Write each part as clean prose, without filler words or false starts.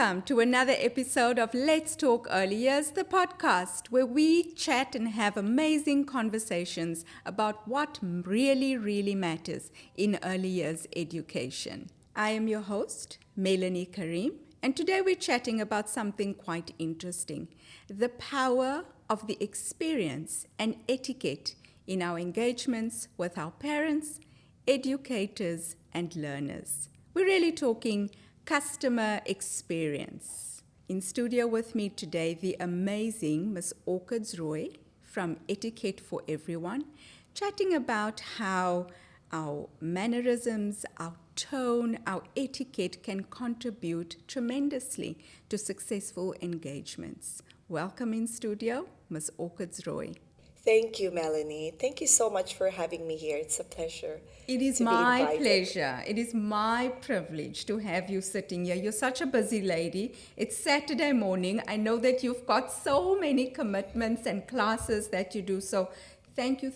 welcome to another episode of Let's Talk Early Years, the podcast where we chat and have amazing conversations about what really matters in early years education. I am your host, Melanie Karim, and today we're chatting about something quite interesting, the power of the experience and etiquette in our engagements with our parents, educators, and learners. We're really talking customer experience. In studio with me today, the amazing Miss Orchids Roy from Etiquette for Everyone, chatting about how our mannerisms, our tone, our etiquette can contribute tremendously to successful engagements. Welcome in studio, Miss Orchids Roy. Thank you, Melanie. Thank you so much for having me here. It's a pleasure It is to be my invited. pleasure. It is my privilege to have you sitting here. You're such a busy lady. It's Saturday morning. I know that you've got so many commitments and classes that you do. So thank you.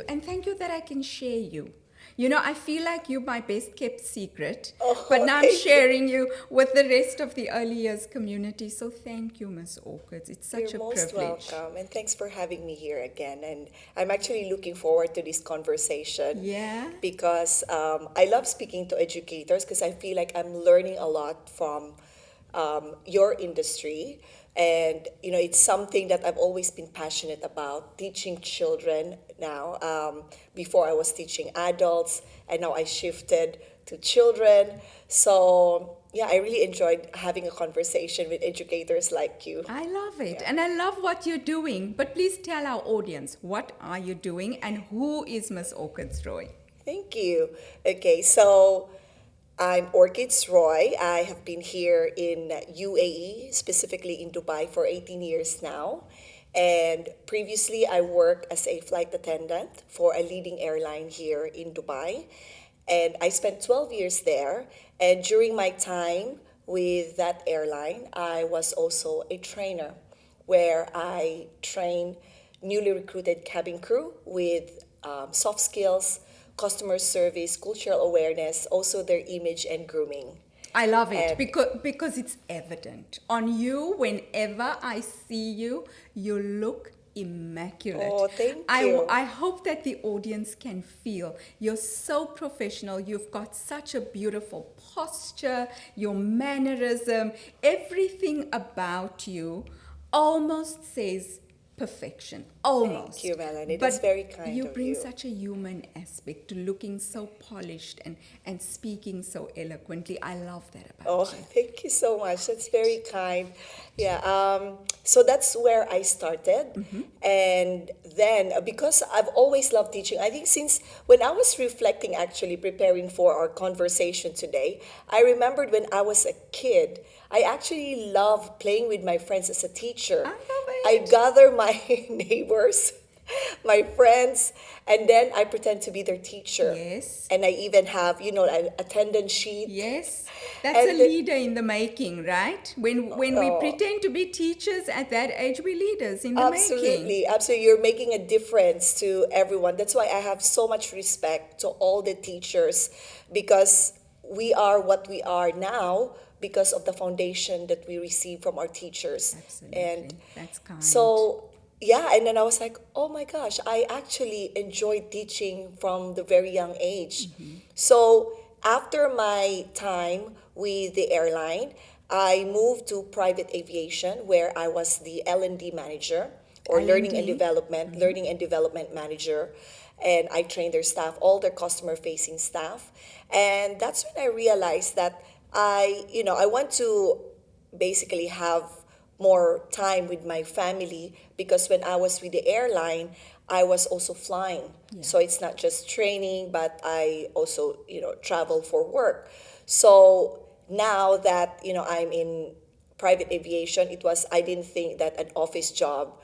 And thank you that I can share you. You know, I feel like you're my best kept secret, but Oh, now I'm thank you. sharing you with the rest of the early years community. So thank you, Miss Orchids. It's such You're a most privilege. welcome, and thanks for having me here again. And I'm actually looking forward to this conversation Yeah? because I love speaking to educators because I feel like I'm learning a lot from your industry. And, it's something that I've always been passionate about, teaching children now. Before I was teaching adults, and now I shifted to children. So, yeah, I really enjoyed having a conversation with educators like you. I love it. Yeah. And I love what you're doing. But please tell our audience, what are you doing and who is Miss Orchids Roy? Thank you. Okay, so I'm Orchids Roy. I have been here in UAE, specifically in Dubai, for 18 years now. And previously, I worked as a flight attendant for a leading airline here in Dubai. And I spent 12 years there. And during my time with that airline, I was also a trainer where I train newly recruited cabin crew with soft skills, customer service, cultural awareness, also their image and grooming. I love it And because it's evident. On you, whenever I see you, you look immaculate. oh, thank I you. hope that the audience can feel you're so professional. You've got such a beautiful posture, your mannerism, everything about you almost says perfection. Thank you, Almost. Melanie. That's But very kind you of bring you. such a human aspect to looking so polished and speaking so eloquently. I love that Oh, about you. thank you so much. That's very kind. Yeah. So that's where I started. And then, because I've always loved teaching, I think since when I was reflecting, actually preparing for our conversation today, I remembered when I was a kid, I actually loved playing with my friends as a teacher. I love I it. gather my neighbors, my friends, and then I pretend to be their teacher. Yes. And I even have, an attendance sheet. Yes. That's a And the, leader in the making, right? When we oh, pretend to be teachers at that age, we're leaders in the making. absolutely, absolutely, you're making a difference to everyone. That's why I have so much respect to all the teachers because we are what we are now because of the foundation that we receive from our teachers. And Absolutely. That's kind. so, yeah, and then I was like, oh my gosh, I actually enjoyed teaching from the very young age. So, after my time with the airline, I moved to private aviation where I was the L&D manager or L&D. learning and development manager. And I trained their staff, all their customer facing staff. And that's when I realized that I want to basically have more time with my family because when I was with the airline, I was also flying. Yeah. So it's not just training, but I also, travel for work. So now that, I'm in private aviation, I didn't think that an office job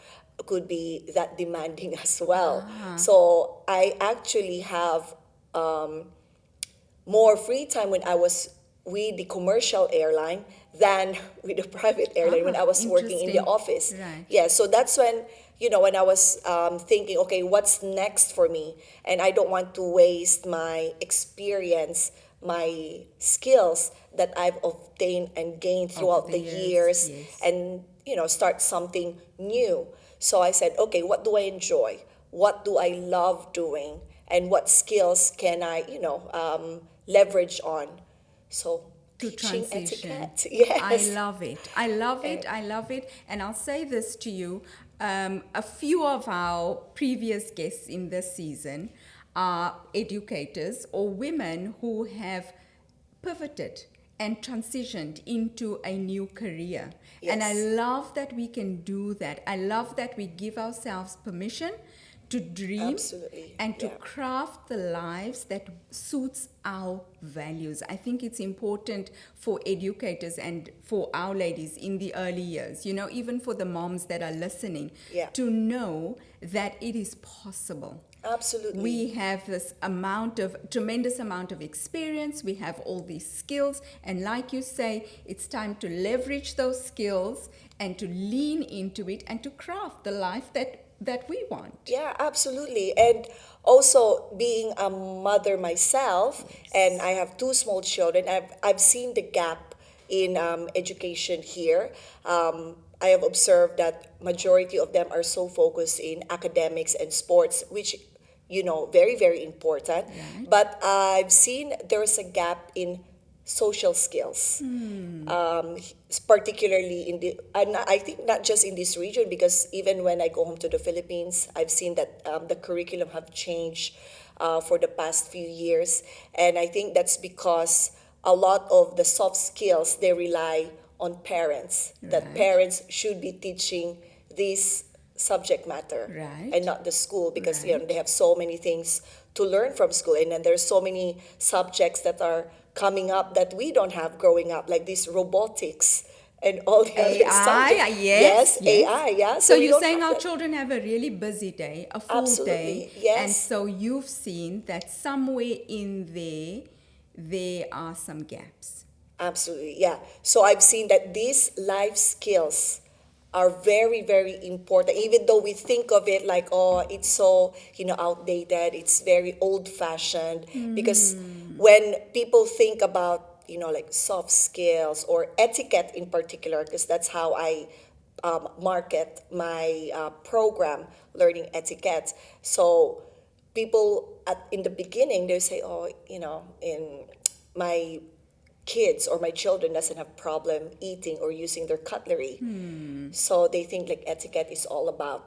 could be that demanding as well. So I actually have more free time when I was with the commercial airline than with the private airline when Ah, I was working in the interesting. office. Right. Yeah, so that's when I was thinking, okay, what's next for me? And I don't want to waste my experience my skills that I've obtained and gained Over throughout the the years, years, yes. and start something new. So I said, okay, what do I enjoy? What do I love doing? And what skills can I, leverage on? So To teaching transition. etiquette, I yes. love it. I love And it. I love it. And I'll say this to you, a few of our previous guests in this season are educators or women who have pivoted and transitioned into a new career. And I yes, love that we can do that. I love that we give ourselves permission to dream absolutely, and to yeah. craft the lives that suits our values. I think it's important for educators and for our ladies in the early years, even for the moms that are listening, Yeah. to know that it is possible. Absolutely. We have this tremendous amount of experience. We have all these skills. And like you say, it's time to leverage those skills and to lean into it and to craft the life that we want. Yeah, absolutely. And also being a mother myself, and Yes. I have two small children, I've seen the gap in education here. I have observed that majority of them are so focused in academics and sports, which very very important. Right. But I've seen there's a gap in social skills, particularly in and I think not just in this region, because even when I go home to the Philippines, I've seen that the curriculum have changed for the past few years, and I think that's because a lot of the soft skills they rely on parents. That Right. parents should be teaching this subject matter and Right. not the school, because they Right. have so many things to learn from school, and then there's so many subjects that are coming up that we don't have growing up, like this robotics and all the other subjects. AI, yes, Yes, yes. AI, yeah. So So we you're don't saying have our that. children have a really busy day, a full day, Absolutely, and yes. so you've seen that somewhere in there are some gaps. Absolutely, yeah. So I've seen that these life skills are very, very important, even though we think of it like, oh, it's so, outdated, it's very old-fashioned. Because when people think about, like soft skills or etiquette in particular, because that's how I market my program, Learning Etiquette. So people in the beginning, they say, oh, in my kids or my children doesn't have problem eating or using their cutlery. So they think like etiquette is all about,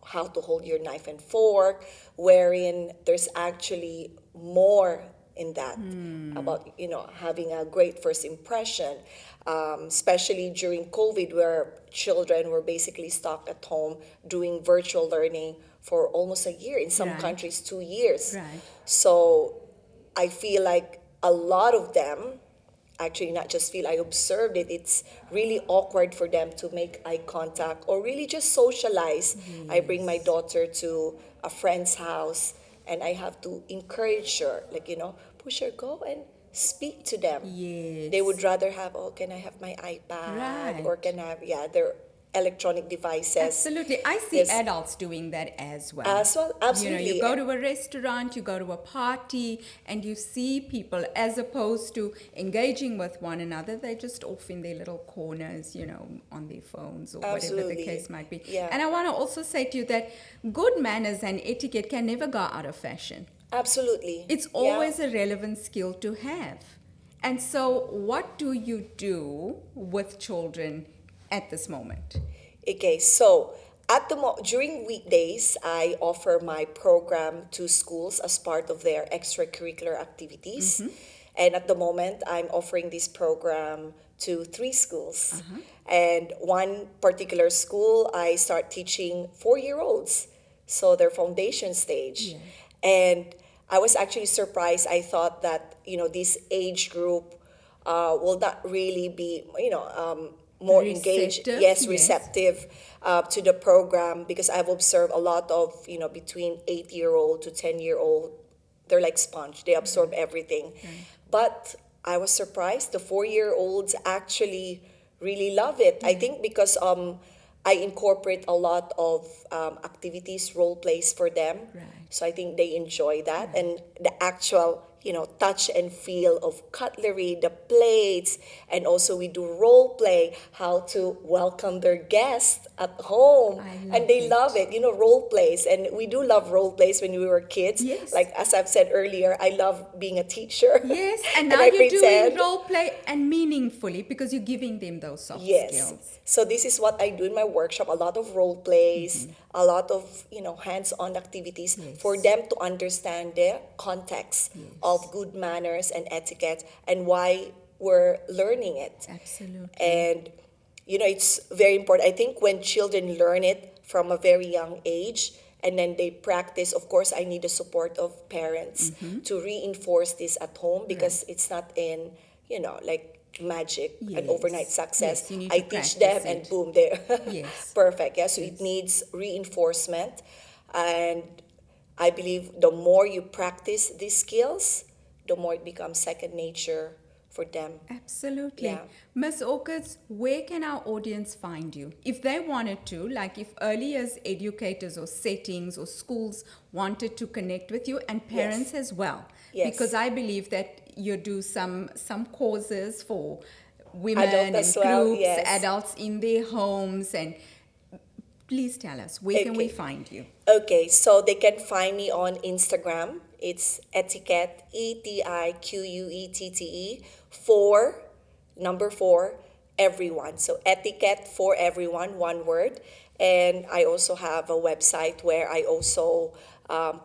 how to hold your knife and fork, wherein there's actually more in that about, having a great first impression, especially during COVID, where children were basically stuck at home doing virtual learning for almost a year, in some Right, countries, 2 years. right. So I feel like a lot of them, actually not just feel, I observed it, it's really awkward for them to make eye contact or really just socialize. I bring my Yes. daughter to a friend's house and I have to encourage her, like, push her, go and speak to them. They would Yes. rather have, oh, can I have my iPad, or Right. can I have, yeah, their electronic devices. Absolutely. I see This adults doing that as well. as well, You absolutely. go to a restaurant, you go to a party, and you see people, as opposed to engaging with one another, they're just off in their little corners, on their phones or whatever the Absolutely, case might be. yeah. And I want to also say to you that good manners and etiquette can never go out of fashion. Absolutely, It's yeah. always a relevant skill to have. And so, what do you do with children at this moment? Okay, so during weekdays, I offer my program to schools as part of their extracurricular activities. And at the moment, I'm offering this program to three schools. And one particular school, I start teaching 4-year-olds, so their foundation stage. Yeah. And I was actually surprised. I thought that, this age group will not really be, more engaged, Receptive, yes, yes. receptive to the program, because I've observed a lot of, between 8-year-old to 10-year-old, they're like sponge, they absorb everything. Right. But I was surprised, the 4-year-olds actually really love it. I Yeah. think because I incorporate a lot of activities, role plays for them. Right. So I think they enjoy that. Right. And the actual, touch and feel of cutlery, the plates, and also we do role play, how to welcome their guests at home. I And love they it. love it, role plays. And we do love role plays when we were kids. Yes. Like as I've said earlier, I love being a teacher. Yes, and And now I you're doing pretend. role play and meaningfully because you're giving them those soft Yes. skills. So this is what I do in my workshop, a lot of role plays, a lot of, hands-on activities for Yes. them to understand the context of good manners and etiquette and why we're learning it. Absolutely. And, it's very important. I think when children learn it from a very young age and then they practice, of course, I need the support of parents to reinforce this at home because it's not in, like magic and Yes. overnight success. Yes, you need I to teach them practice and it. boom, they're Yes. perfect. Yeah, so it needs reinforcement. And I believe the more you practice these skills, the more it becomes second nature for them. Absolutely. Yeah. Miss Orchids, where can our audience find you? If they wanted to, like if early years educators or settings or schools wanted to connect with you and parents as well. Yes. Because I believe that you do some causes for women Adult and as well, groups, yes. adults in their homes, and please tell us, where can we Okay. find you? Okay, so they can find me on Instagram. It's etiquette, etiquette, number 4, everyone. So etiquette for everyone, one word. And I also have a website where I also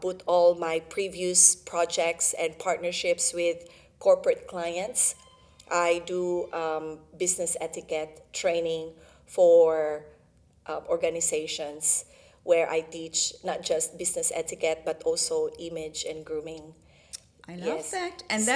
put all my previous projects and partnerships with corporate clients. I do business etiquette training for organizations where I teach not just business etiquette but also image and grooming. I love Yes. that. And So they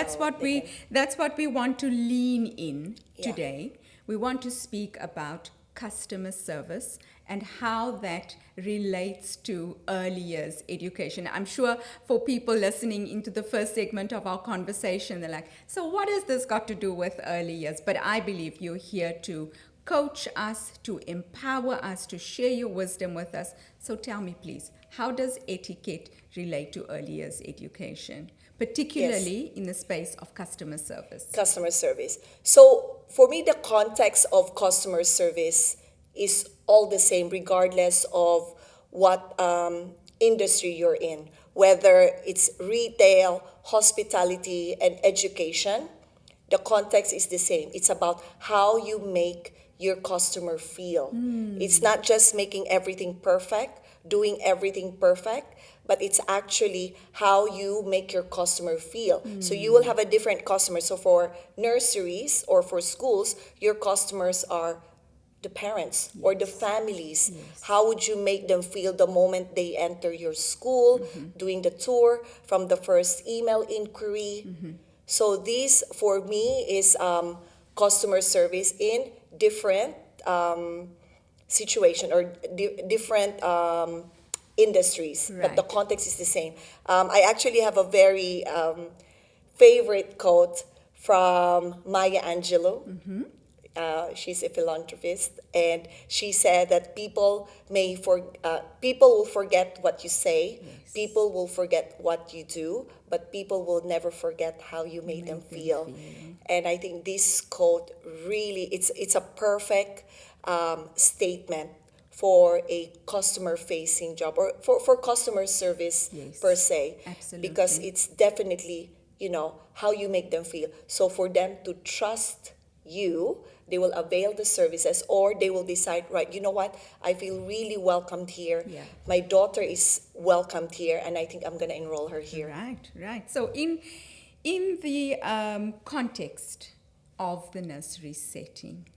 that's what we want to lean in Yeah. today. We want to speak about customer service and how that relates to early years education. I'm sure for people listening into the first segment of our conversation, they're like, so what has this got to do with early years? But I believe you're here to coach us, to empower us, to share your wisdom with us. So tell me, please, how does etiquette relate to early years education, particularly in the space of customer service? Customer service. So for me, the context of customer service is all the same regardless of what industry you're in, whether it's retail, hospitality, and education. The context is the same. It's about how you make your customer feel. It's not just making everything perfect, doing everything perfect, but it's actually how you make your customer feel. So you will have a different customer. So for nurseries or for schools, your customers are the parents or the families. How would you make them feel the moment they enter your school, doing the tour, from the first email inquiry? So this, for me, is customer service in different situation or different industries, but the Right. context is the same. I actually have a very favorite quote from Maya Angelou. She's a philanthropist, and she said that people will forget what you say, people will forget what you do, but people will never forget how you made them feel. And I think this quote really, it's a perfect statement for a customer-facing job or for customer service per se, because Absolutely. it's definitely how you make them feel. So for them to trust you, they will avail the services, or they will decide, right, you know what, I feel really welcomed here. Yeah. My daughter is welcomed here, and I think I'm going to enroll her here. Right. So in the context of the nursery setting,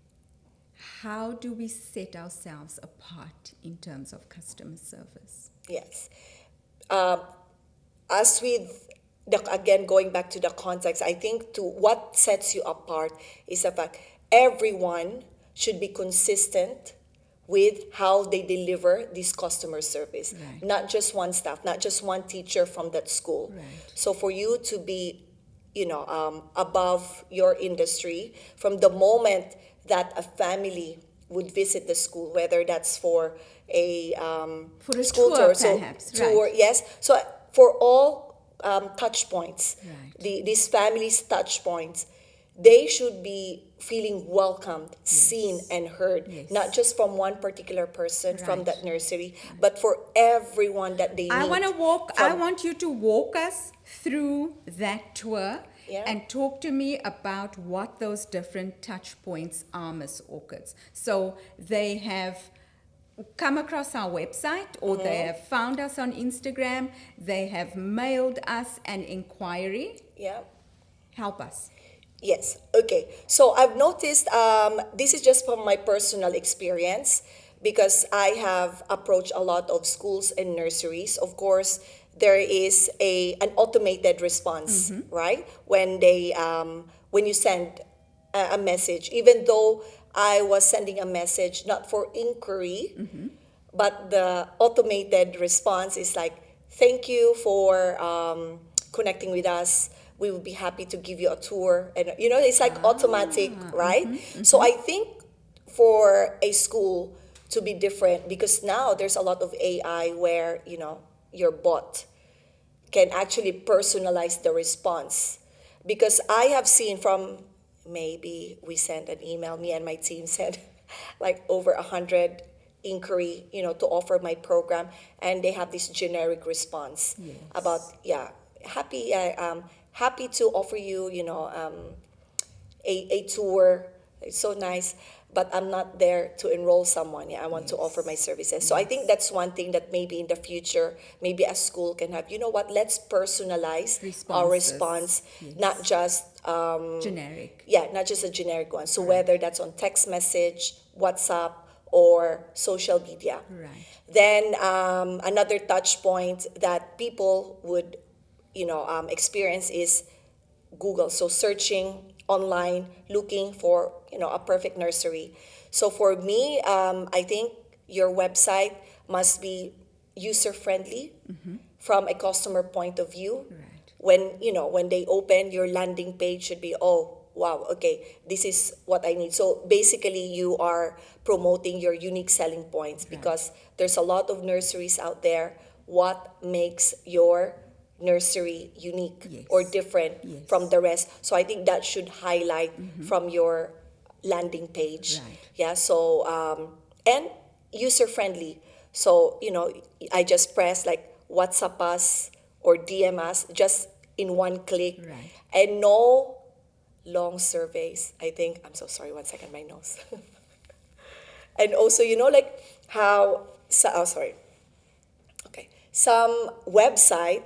how do we set ourselves apart in terms of customer service? Yes. As with again, going back to the context, I think to what sets you apart is the fact everyone should be consistent with how they deliver this customer service. Right. Not just one staff, not just one teacher from that school. Right. So for you to be, above your industry, from the moment that a family would visit the school, whether that's for a For a school tour, tour, perhaps, tour, right. yes. So for all touch points, Right. these families' touch points, they should be feeling welcomed, seen, Yes. and heard, Yes. not just from one particular person from Right. that nursery, but for everyone that they I meet. want to walk, I From want you to walk us through that tour Yeah. and talk to me about what those different touch points are, Miss Orchids. So they have come across our website or they have found us on Instagram, they have mailed us an inquiry. yeah. Help us. Yes. Okay. So I've noticed, this is just from my personal experience because I have approached a lot of schools and nurseries. Of course, there is an automated response, right? When you send a message, even though I was sending a message not for inquiry, but the automated response is like, thank you for connecting with us. We will be happy to give you a tour. And, it's like automatic, right? So I think for a school to be different, because now there's a lot of AI where, your bot can actually personalize the response. Because I have seen from maybe we sent an email, me and my team sent like over 100 inquiry, to offer my program, and they have this generic response Yes. about happy to offer you, a tour. It's so nice, but I'm not there to enroll someone. Yeah, I want to offer my services. So I think that's one thing that maybe in the future, maybe a school can have. You know what? Let's personalize our Responses. response, Yes. not just Generic. not just a generic one. So whether that's on text message, WhatsApp, or social media. Right. Then another touch point that people would, experience is Google. So searching online, looking for, a perfect nursery. So for me, I think your website must be user friendly from a customer point of view. Right. When they open, your landing page should be, oh wow, okay, this is what I need. So basically you are promoting your unique selling points because there's a lot of nurseries out there. What makes your nursery unique Yes. or different Yes. from the rest? So I think that should highlight from your landing page. Right. Yeah, so and user friendly. So, I just press like WhatsApp us or DM us just in one click. Right. And no long surveys. I think, I'm so sorry, one second, my nose. And also, like how, sorry. Okay. Some website,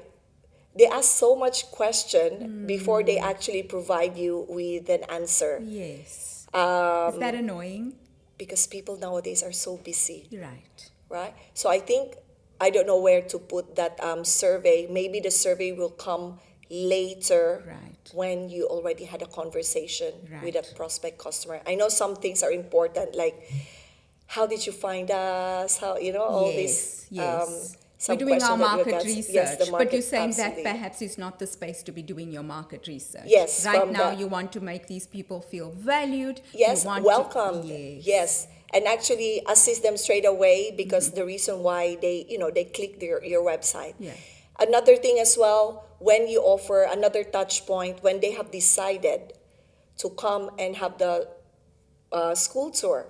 they ask so much question before they actually provide you with an answer. Yes. Is that annoying? Because people nowadays are so busy, Right. right? So I think, I don't know where to put that survey. Maybe the survey will come later Right. when you already had a conversation with a Right. prospect customer. I know some things are important, like how did you find us? How, all these Yes. some We're doing our questions that you market got. research, Yes, the but market, you're saying absolutely. that perhaps is not the space to be doing your market research. Yes, Right from now, the- you want to make these people feel valued. Yes, you want welcomed. Yes. Yes, and actually assist them straight away because the reason why they click your website. Yeah. Another thing as well, when you offer another touch point, when they have decided to come and have the school tour,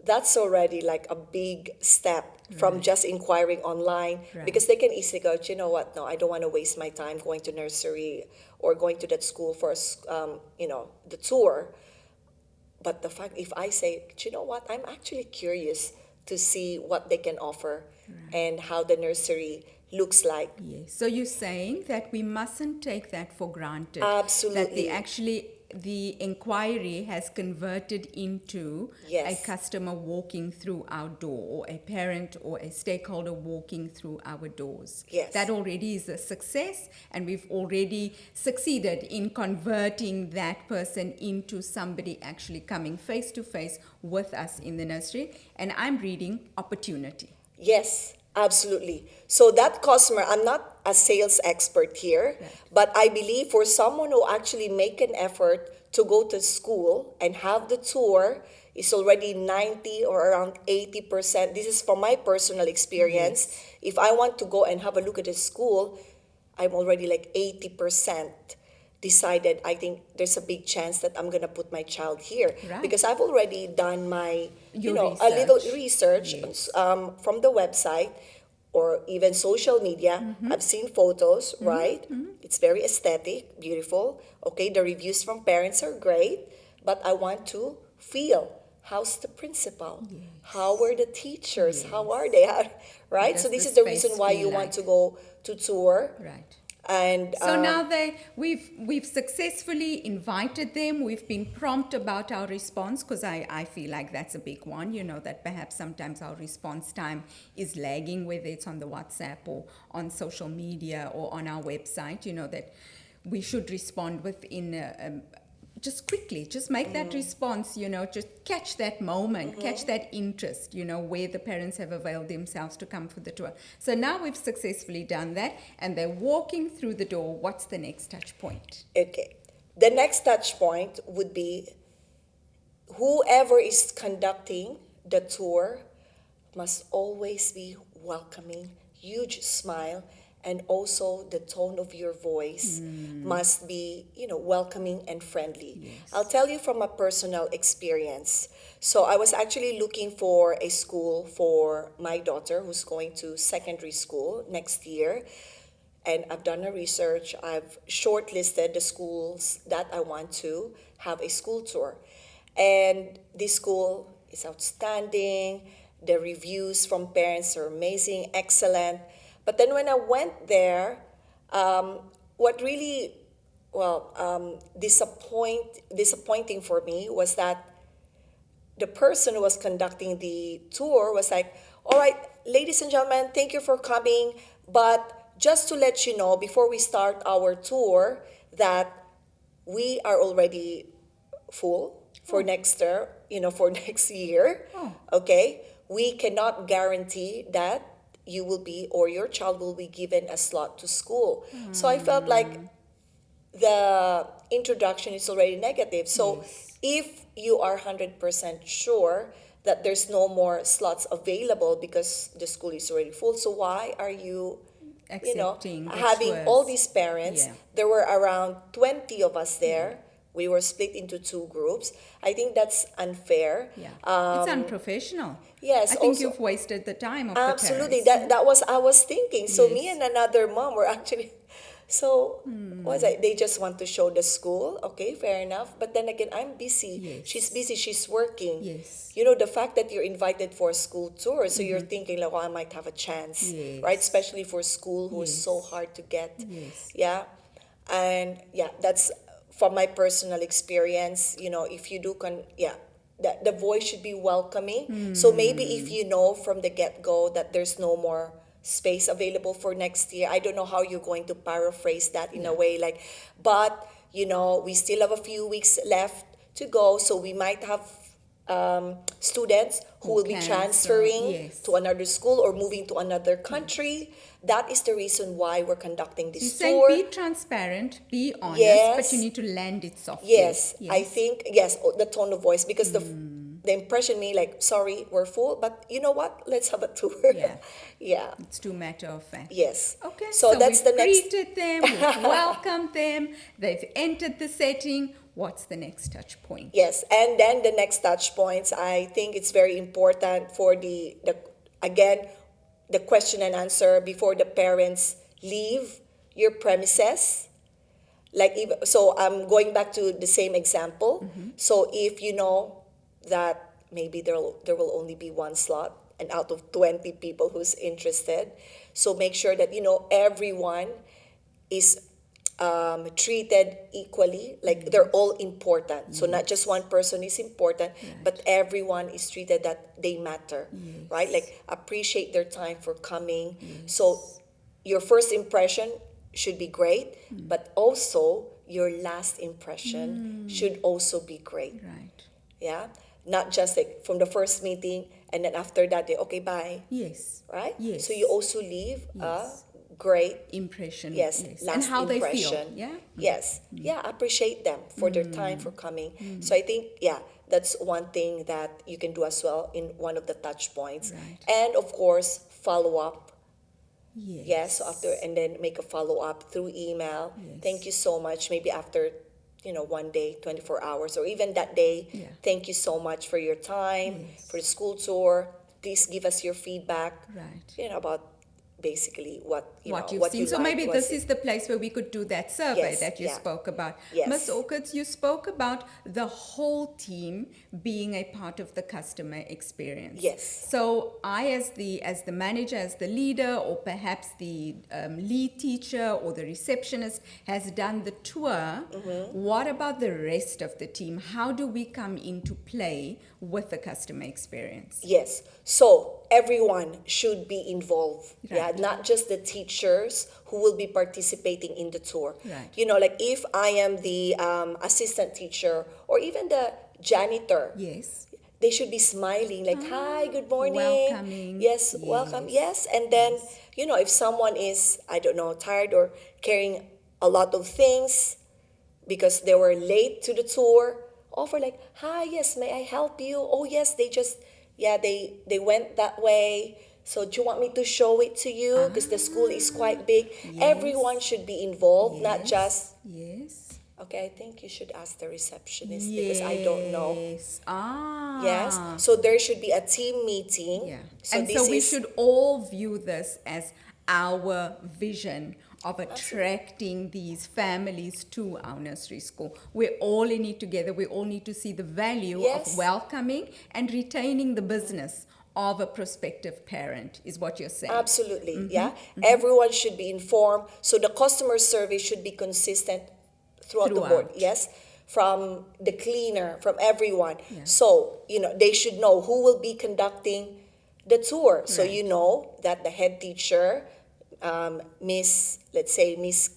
that's already like a big step from just inquiring online Right. because they can easily go, you know what, no, I don't want to waste my time going to nursery or going to that school for the tour. But the fact, if I say, you know what, I'm actually curious to see what they can offer and how the nursery looks like. Yes. So you're saying that we mustn't take that for granted. Absolutely. That the inquiry has converted into Yes. a customer walking through our door or a parent or a stakeholder walking through our doors. Yes. That already is a success, and we've already succeeded in converting that person into somebody actually coming face to face with us in the nursery. And I'm reading opportunity. Yes, absolutely. So that customer, I'm not a sales expert here, Right. but I believe for someone who actually make an effort to go to school and have the tour is already 90 or around 80%. This is from my personal experience. If I want to go and have a look at the school, I'm already like 80% decided. I think there's a big chance that I'm gonna put my child here Right. because I've already done my, Your a little research. research Yes. from the website or even social media. I've seen photos, right? It's very aesthetic, beautiful. Okay, the reviews from parents are great, but I want to feel how's the principal? How were the teachers? How are they? Right? Does So this the is the reason space why feel you want to like? go to tour. Right. And So now we've successfully invited them. We've been prompt about our response because I feel like that's a big one, that perhaps sometimes our response time is lagging, whether it's on the WhatsApp or on social media or on our website, that we should respond within just quickly, just make that response, just catch that moment, catch that interest, where the parents have availed themselves to come for the tour. So now we've successfully done that and they're walking through the door. What's the next touch point? okay, the next touch point would be whoever is conducting the tour must always be welcoming, huge smile, and also the tone of your voice must be, welcoming and friendly. Yes. I'll tell you from a personal experience. So I was actually looking for a school for my daughter who's going to secondary school next year. And I've done a research. I've shortlisted the schools that I want to have a school tour. And this school is outstanding. The reviews from parents are amazing, excellent. But then when I went there, what really, disappointing for me was that the person who was conducting the tour was like, all right, ladies and gentlemen, thank you for coming. But just to let you know, before we start our tour, that we are already full for next year, for next year. Oh. Okay? We cannot guarantee that you will be or your child will be given a slot to school. So I felt like the introduction is already negative. So Yes. if you are 100% sure that there's no more slots available because the school is already full, so why are you Accepting the having tours. all these parents? Yeah. There were around 20 of us there. We were split into two groups. I think that's unfair. Yeah. It's unprofessional. Yes, I think also- you've wasted the time of Absolutely. the parents. That was I was thinking. So me Yes. and another mom were actually so was I they just want to show the school. Okay, fair enough. But then again, I'm busy. Yes. She's busy, she's working. Yes. The fact that you're invited for a school tour, so you're thinking like, oh, I might have a chance. Yes. Right? Especially for school who is so Yes. hard to get. Yes. Yeah. And yeah, that's from my personal experience. If you do the voice should be welcoming. So maybe if you know from the get-go that there's no more space available for next year, I don't know how you're going to paraphrase that in a way like, but we still have a few weeks left to go, so we might have students who will be cancel, transferring yes. to another school or moving to another country. That is the reason why we're conducting You're this saying tour. be transparent, be honest, Yes. but you need to land it softly. Yes, I think, yes, the tone of voice, because the impression me like, sorry, we're full, but you know what? Let's have a tour. Yeah. Yeah. It's too matter of fact. Yes. Okay, So that's we've the next. greeted them, we've welcomed them, they've entered the setting. What's the next touch point? Yes, and then the next touch points, I think it's very important for the again, the question and answer before the parents leave your premises. Like, so I'm going back to the same example. So if you know that maybe there will only be one slot and out of 20 people who's interested, so make sure that everyone is treated equally, like they're all important. So not just one person is important, but everyone is treated that they matter, right? Like appreciate their time for coming. So your first impression should be great, but also your last impression should also be great. Right. Yeah, not just like from the first meeting and then after that they okay bye, Yes. right? Yes. So you also leave Yes. a great Impression. yes, last And how impression. they feel. Yeah. Yes. Yeah, appreciate them for their time for coming. So I think that's one thing that you can do as well in one of the touch points. Right. And of course, follow up Yes, so after, and then make a follow-up through email. Yes. Thank you so much. Maybe after, 1 day, 24 hours, or even that day. Yeah. Thank you so much for your time, Yes. for the school tour. Please give us your feedback, Right. about basically what You've what seen. you So like. maybe this is the place where we could do that survey Yes, that you yeah. spoke about. Yes. Miss Orchids, you spoke about the whole team being a part of the customer experience. Yes. So I, as the manager, as the leader, or perhaps the lead teacher or the receptionist has done the tour. What about the rest of the team? How do we come into play with the customer experience? Yes. So everyone should be involved. Yeah, Right. not just the teachers who will be participating in the tour. Right. Like if I am the assistant teacher or even the janitor, Yes. they should be smiling like, "Hi, good morning." Welcoming. Yes, welcome. Yes. Yes. And then, if someone is, I don't know, tired or carrying a lot of things because they were late to the tour, offer like, "Hi, yes, may I help you?" "Oh, yes, they just, yeah, they went that way. So do you want me to show it to you? Because the school is quite big." Everyone should be involved, not just, Yes. "Okay, I think you should ask the receptionist because I don't know." Yes. Yes. So there should be a team meeting. Yeah. So And this so we is should all view this as our vision of attracting these families to our nursery school. We're all in it together. We all need to see the value Yes. of welcoming and retaining the business of a prospective parent, is what you're saying. absolutely, yeah. Everyone should be informed. So the customer service should be consistent throughout the board. Throughout. Yes. From the cleaner, from everyone. Yeah. So, they should know who will be conducting the tour. So Right. you know that the head teacher, let's say Miss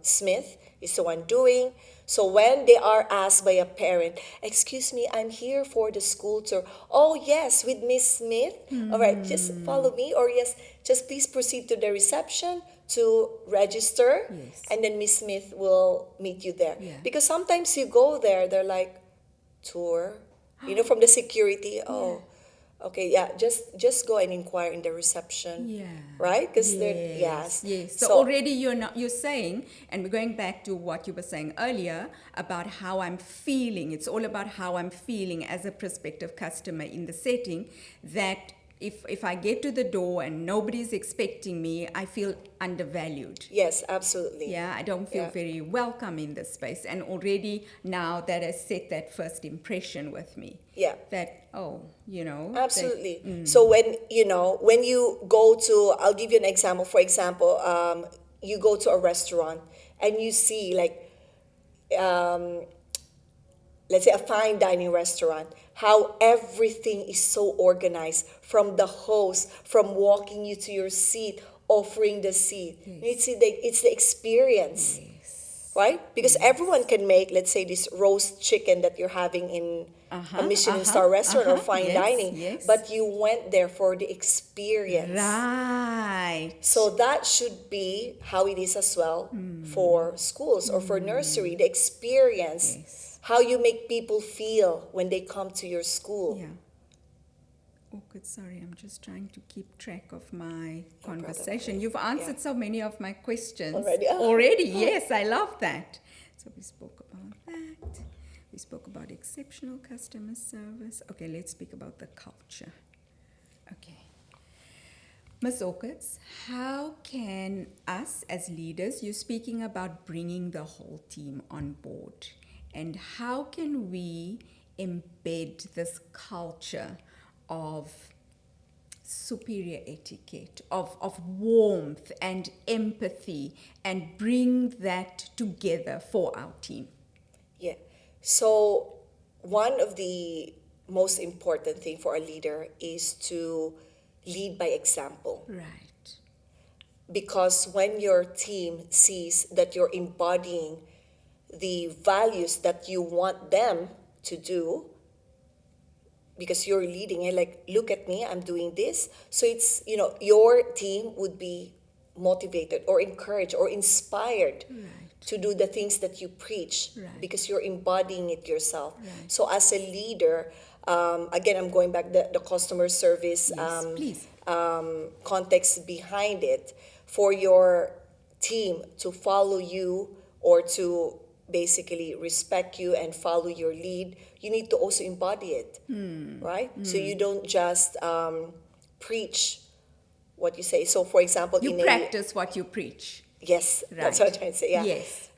Smith, is the one doing. So when they are asked by a parent, "Excuse me, I'm here for the school tour." "Oh, yes, with Miss Smith." "All right, just follow me." Or, "Yes, just please proceed to the reception to register." Yes. And then Miss Smith will meet you there. Yeah. Because sometimes you go there, they're like, "Tour?" From the security. "Oh, okay, yeah, just go and inquire in the reception." Yeah. Right? Because they're, Yes. yes. Yes. So already you're saying, and we're going back to what you were saying earlier about how I'm feeling. It's all about how I'm feeling as a prospective customer in the setting, that if I get to the door and nobody's expecting me, I feel undervalued. Yes, absolutely. Yeah, I don't feel Yeah. very welcome in this space. And already now that has set that first impression with me. Yeah. That, Absolutely. So when you go to, I'll give you an example. For example, you go to a restaurant and you see like, let's say a fine dining restaurant, how everything is so organized, from the host, from walking you to your seat, offering the seat. Yes. It's the experience, Yes. right? Because everyone can make, let's say, this roast chicken that you're having in a Michelin star restaurant or fine Yes, dining, yes. but you went there for the experience. Right. So that should be how it is as well for schools or for nursery, the experience, Yes. how you make people feel when they come to your school. Yeah. Oh, good. Sorry, I'm just trying to keep track of my conversation. You've answered so many of my questions Already? Already, yes, I love that. So we spoke about that. We spoke about exceptional customer service. Okay, let's speak about the culture. Okay. Ms. Orchids, how can us as leaders, you're speaking about bringing the whole team on board, and how can we embed this culture of superior etiquette, of warmth and empathy, and bring that together for our team? Yeah. So one of the most important thing for a leader is to lead by example. Right. Because when your team sees that you're embodying the values that you want them to do, because you're leading it, like, "Look at me, I'm doing this." So it's, your team would be motivated or encouraged or inspired to do the things that you preach, because you're embodying it yourself. So as a leader, again, I'm going back the customer service Please. context behind it for your team to follow you or to basically respect you and follow your lead, you need to also embody it, right? So you don't just preach what you say. So, for example, You in practice what you preach. yes, that's Right. what I'm trying to say. Yeah. Yes.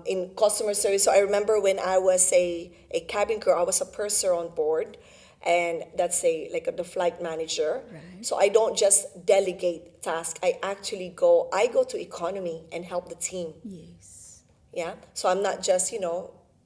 In customer service, so I remember when I was a cabin crew, I was a purser on board, and that's the flight manager. Right. So I don't just delegate tasks. I go to economy and help the team. Yes. Yeah. So I'm not just,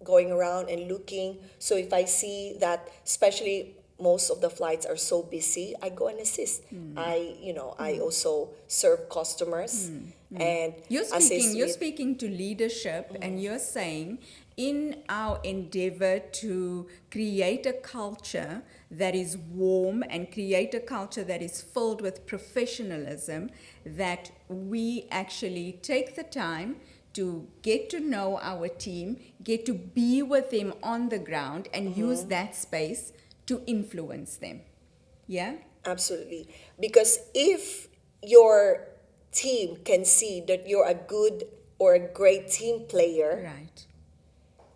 going around and looking. So if I see that, especially most of the flights are so busy, I go and assist. I also serve customers and assist You're with, speaking to leadership, and you're saying in our endeavor to create a culture that is warm and create a culture that is filled with professionalism, that we actually take the time to get to know our team, get to be with them on the ground, and use that space to influence them. Yeah? absolutely. Because if your team can see that you're a good or a great team player, Right.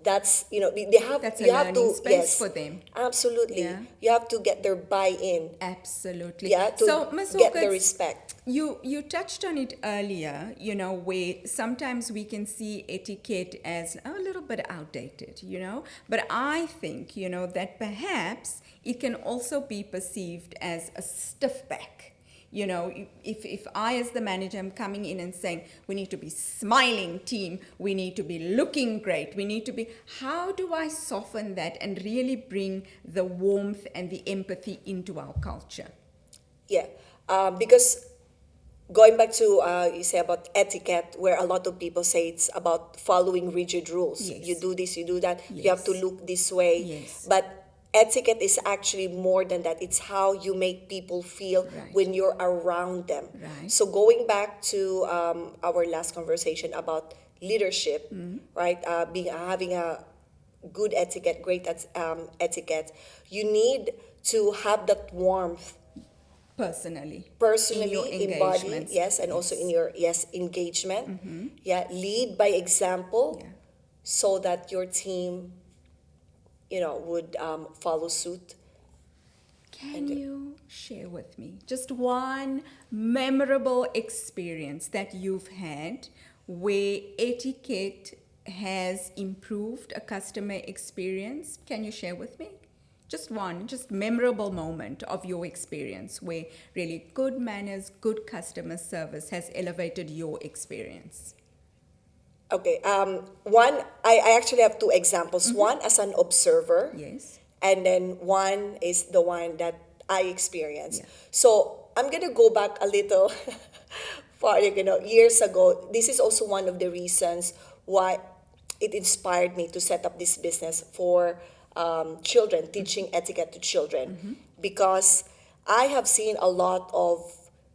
that's they have That's a you have learning to, space yes, for them. absolutely, Yeah. you have to get their buy-in, Absolutely. yeah, to So, Ms. get the Hawkins, respect. you touched on it earlier, where sometimes we can see etiquette as a little bit outdated, but I think, that perhaps it can also be perceived as a stiff back. If I, as the manager, am coming in and saying, we need to be smiling team, we need to be looking great, we need to be, how do I soften that and really bring the warmth and the empathy into our culture? Yeah, because going back to you say about etiquette, where a lot of people say it's about following rigid rules. Yes. You do this, you do that. You have to Yes. look this way. Yes. But etiquette is actually more than that. It's how you make people feel Right. when you're around them. Right. So going back to our last conversation about leadership, right? Having a good etiquette, great etiquette, you need to have that warmth Personally. personally, In your embody, engagements. yes, and also in your engagement. Yeah, lead by example, Yeah. so that your team would follow suit. Can you share with me just one memorable experience that you've had where etiquette has improved a customer experience? Can you share with me? Just one, just memorable moment of your experience where really good manners, good customer service has elevated your experience. Okay, one, I actually have two examples. One as an observer, Yes. and then one is the one that I experienced. Yeah. So I'm gonna go back a little far, years ago. This is also one of the reasons why it inspired me to set up this business for children, teaching etiquette to children, because I have seen a lot of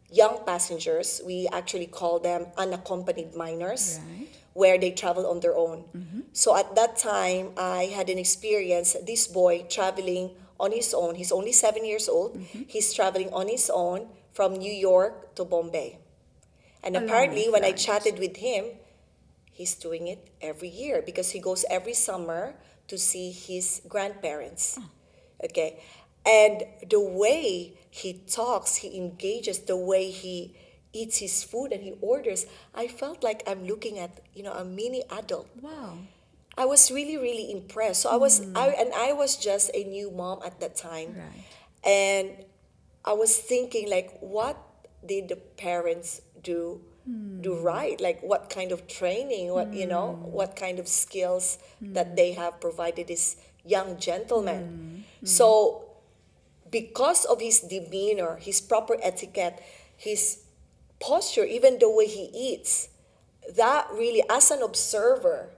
young passengers. We actually call them unaccompanied minors, Right. where they travel on their own. So at that time, I had an experience, this boy traveling on his own. He's only 7 years old. He's traveling on his own from New York to Bombay. And A long apparently, when I flight. chatted with him, he's doing it every year because he goes every summer to see his grandparents. Okay. And the way he talks, he engages, the way he eats his food and he orders, I felt like I'm looking at, a mini adult. Wow. I was really, really impressed. So I was just a new mom at that time. Right. And I was thinking, like, what did the parents do right? Like, what kind of training, what kind of skills that they have provided this young gentleman. So because of his demeanor, his proper etiquette, his posture, even the way he eats, that really, as an observer,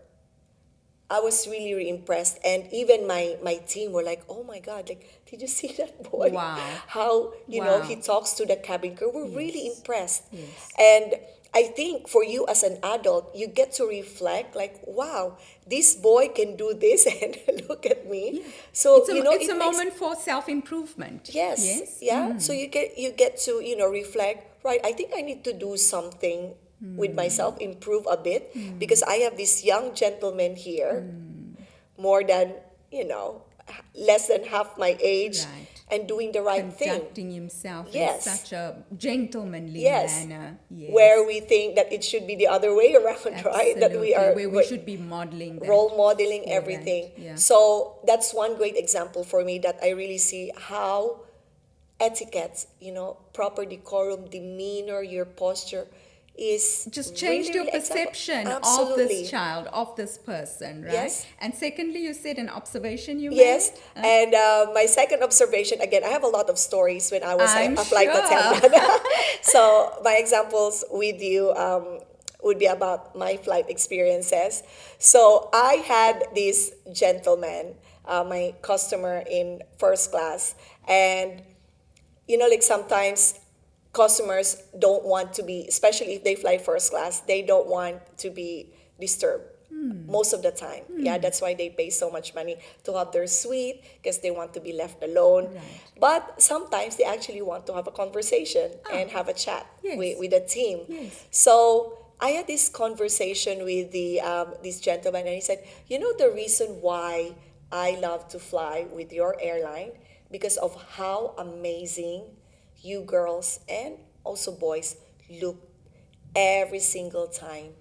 I was really, really impressed. And even my team were like, oh my God, like, did you see that boy? Wow. How, Wow. he talks to the cabin crew. We're really Yes. impressed. Yes. And I think for you as an adult, you get to reflect like, wow, this boy can do this and look at me. Yeah. So, It's a it makes, moment for self-improvement. yes, Yes? yeah. So you get to, reflect, right? I think I need to do something with myself, improve a bit because I have this young gentleman here, more than, less than half my age Right. and doing the right thing. Conducting himself in Yes. such a gentlemanly Yes. manner. Yes. Where we think that it should be the other way around, right? That we Absolutely. are Where we should be modeling that. role modeling for everything. that. Yeah. So that's one great example for me that I really see how etiquette, proper decorum, demeanor, your posture is Just changed really, your really example. perception of Absolutely. this child, of this person, right? Yes. And secondly, you said an observation you Yes, made. and my second observation, again, I have a lot of stories when I was I'm a flight sure. attendant. So my examples with you would be about my flight experiences. So I had this gentleman, my customer in first class, and like sometimes customers don't want to be, especially if they fly first class, they don't want to be disturbed most of the time. Yeah, that's why they pay so much money to have their suite because they want to be left alone. Right. But sometimes they actually want to have a conversation and have a chat Yes. with the team. Yes. So I had this conversation with this gentleman, and he said, the reason why I love to fly with your airline because of how amazing you girls and also boys look every single time.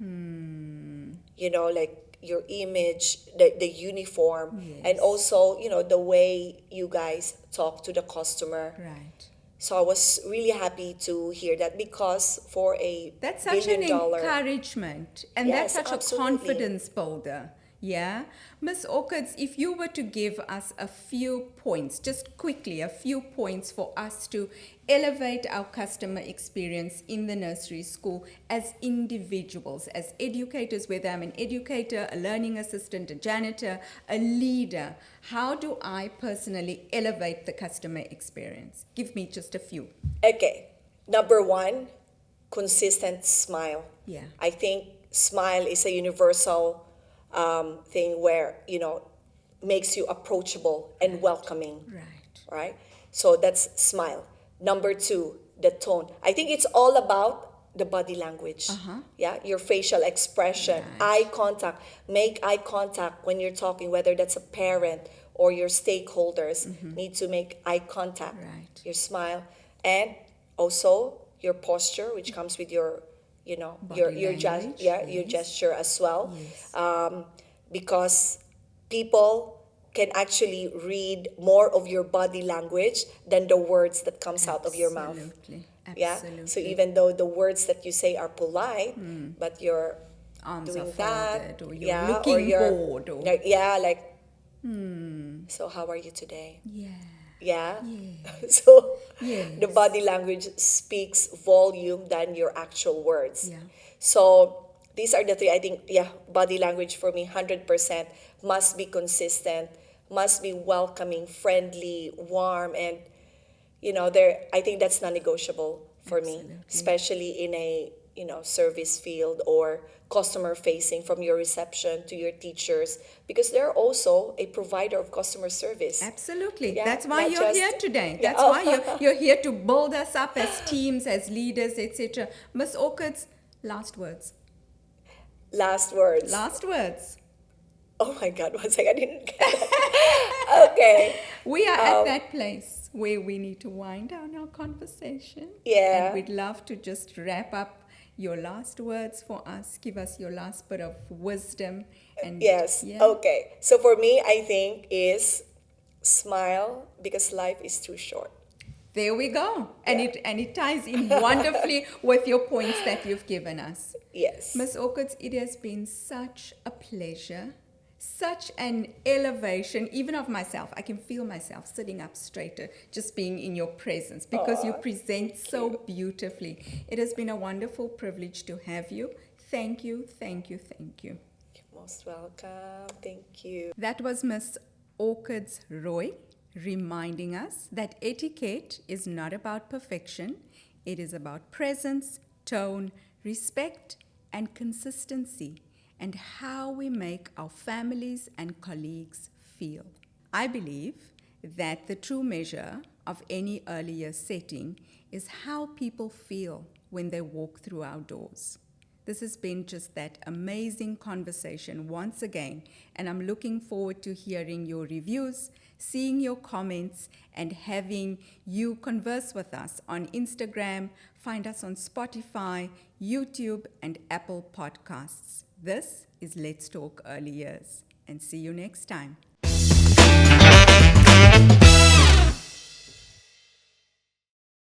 Like your image, the uniform, Yes. and also, the way you guys talk to the customer. Right. So I was really happy to hear that because for a That's such an billion-dollar, encouragement, and Yes, that's such absolutely. a confidence builder. Yeah. Miss Orchids, if you were to give us a few points, just quickly, a few points for us to elevate our customer experience in the nursery school as individuals, as educators, whether I'm an educator, a learning assistant, a janitor, a leader, how do I personally elevate the customer experience? Give me just a few. Okay, number one, consistent smile. Yeah. I think smile is a universal thing where, makes you approachable and welcoming, Right. right? So that's smile. Number two, the tone. I think it's all about the body language. Yeah, your facial expression, Right. eye contact. Make eye contact when you're talking, whether that's a parent or your stakeholders. Need to make eye contact. Right. Your smile, and also your posture, which comes with your, Body your language, your yes. gesture as well. Yes. Because people can actually read more of your body language than the words that comes out of your mouth. Absolutely. Yeah. Absolutely. So even though the words that you say are polite, but you're Arms doing are that, folded, or you're yeah, looking or you're bored, or yeah, like. So how are you today? yeah. Yeah. Yes. So Yes. the body language speaks volume than your actual words. Yeah. So these are the three. I think, yeah, body language for me, 100% must be consistent, must be welcoming, friendly, warm, and there. I think that's non-negotiable for me, Absolutely. especially in a service field or customer facing, from your reception to your teachers, because they're also a provider of customer service. Absolutely. Yeah, That's why not you're just- here today. Yeah. That's why you're here to build us up as teams, as leaders, etc. Miss Orchids, last words. Last words. Last words. Oh my God, one second, I didn't get it. Okay. We are at that place where we need to wind down our conversation. Yeah. And we'd love to just wrap up your last words for us. Give us your last bit of wisdom. And Yes. yeah. Okay. So for me, I think is smile because life is too short. There we go. And Yeah. it ties in wonderfully with your points that you've given us. Yes. Miss Orchids, it has been such a pleasure, such an elevation, even of myself. I can feel myself sitting up straighter just being in your presence because you present so beautifully. It has been a wonderful privilege to have you. Thank you, thank you, thank you. You're most welcome. Thank you. That was Miss Orchids Roy reminding us that etiquette is not about perfection. It is about presence, tone, respect, and consistency, and how we make our families and colleagues feel. I believe that the true measure of any early years setting is how people feel when they walk through our doors. This has been just that amazing conversation once again, and I'm looking forward to hearing your reviews, seeing your comments, and having you converse with us on Instagram. Find us on Spotify, YouTube, and Apple Podcasts. This is Let's Talk Early Years, and see you next time.